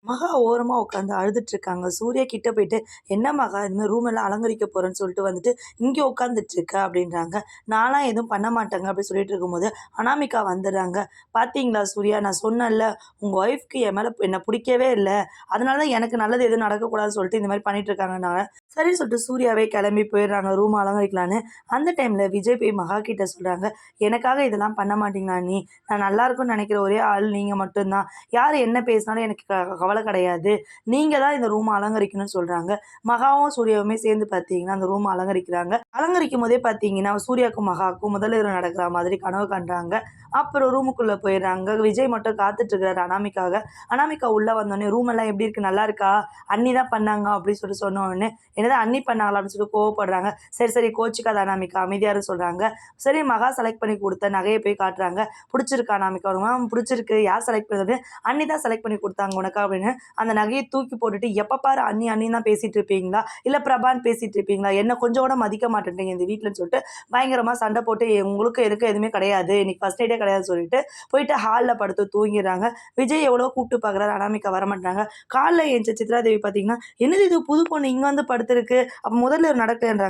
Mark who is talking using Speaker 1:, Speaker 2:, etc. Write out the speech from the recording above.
Speaker 1: மகா ஓரமா உட்காந்து அழுதுட்டு இருக்காங்க. சூர்யா கிட்ட போயிட்டு, "என்ன மகா இது மாரி ரூம் எல்லாம் அலங்கரிக்க போறேன்னு சொல்லிட்டு வந்துட்டு, இங்கே உட்காந்துட்டு இருக்க" அப்படின்றாங்க. "நான்லாம் எதுவும் பண்ண மாட்டேங்க" அப்படி சொல்லிட்டு இருக்கும்போது, அனாமிகா வந்துடுறாங்க. "பார்த்தீங்களா சூர்யா, நான் சொன்னேன்ல, உங்க ஒய்ஃப்க்கு என் மேல என்ன பிடிக்கவே இல்ல. அதனால தான் எனக்கு நல்லது எதுவும் நடக்கக்கூடாதுன்னு சொல்லிட்டு இந்த மாரி பண்ணிட்டு இருக்காங்கன்னாங்க." சரின்னு சொல்லிட்டு சூர்யாவே கிளம்பி போயிடுறாங்க ரூம் அலங்கரிக்கலான்னு. அந்த டைம்ல விஜய் போய் மகா கிட்ட சொல்றாங்க, "எனக்காக இதெல்லாம் பண்ண மாட்டீங்களா நீ? நான் நல்லா இருக்கும்னு நினைக்கிற ஒரே ஆள் நீங்க மட்டும் தான். யார் என்ன பேசினாலும் எனக்கு கவலை கிடையாது. நீங்க தான் இந்த ரூம அலங்கரிக்கணும்னு சொல்றாங்க. மகாவும், சூர்யாவுமே சேர்ந்து பார்த்தீங்கன்னா, அந்த ரூம அலங்கரிக்கிறாங்க. அலங்கரிக்கும்போதே பார்த்தீங்கன்னா, சூர்யாவுக்கும், மகாவுக்கும் முதல் இரவு நடக்கிற மாதிரி கனவு காண்றாங்க. அப்புறம் ரூமுக்குள்ள போயிடுறாங்க. விஜய் மட்டும் காத்துட்டு இருக்காரு அனாமிகாக. அனாமிகா உள்ள வந்தோனே, "ரூம் எல்லாம் எப்படி இருக்கு? நல்லா இருக்கா? அண்ணி தான் பண்ணாங்க" அப்படின்னு சொல்லிட்டு சொன்ன உடனே, "என்னது அண்ணி பண்ணாங்களா?" அப்படின்னு சொல்லி கோவப்படுறாங்க. "சரி, சரி கோச்சுக்காத அனாமிகா, அமைதியா இரு" சொல்றாங்க. சரி மகா செலக்ட் பண்ணி குடுத்த நகைய போய் காட்டுறாங்க. "புடிச்சிருக்கா அனாமிகா?" "புடிச்சிருக்கு. யார் செலக்ட் பண்ணது?" "அண்ணி தான் செலக்ட் பண்ணி குடுத்தாங்க உனக்கு" அப்படின்னு அந்த நகைய தூக்கி போட்டுட்டு, எப்ப பாரு அண்ணி அண்ணின்னு தான் பேசிட்டு இருப்பீங்களா? இல்ல பிரபான்னு பேசிட்டு இருப்பீங்களா? என்ன கொஞ்சம் கூட மதிக்க மாட்டேன்றீங்க இந்த வீட்லன்னு சொல்லிட்டு பயங்கரமா சண்டை போட்டு, உங்களுக்கு எதுக்கும் எதுவுமே கிடையாது. இன்னைக்கு ஃபர்ஸ்ட் நைட்டே கிடையாதுன்னு சொல்லிட்டு போயிட்டு ஹால்ல படுத்து தூங்கிடுறாங்க. விஜய் எவ்வளவோ கூப்பிட்டு பார்க்குறாரு. அனாமிகா வரமாட்டாங்க. காலைல எந்திச்ச சித்ரா தேவி பார்த்தீங்கன்னா, "என்னது இது புது பொண்ணு இங்க வந்து படுத்திருக்கு. அப்ப முதல்ல நடக்கலன்றாங்க."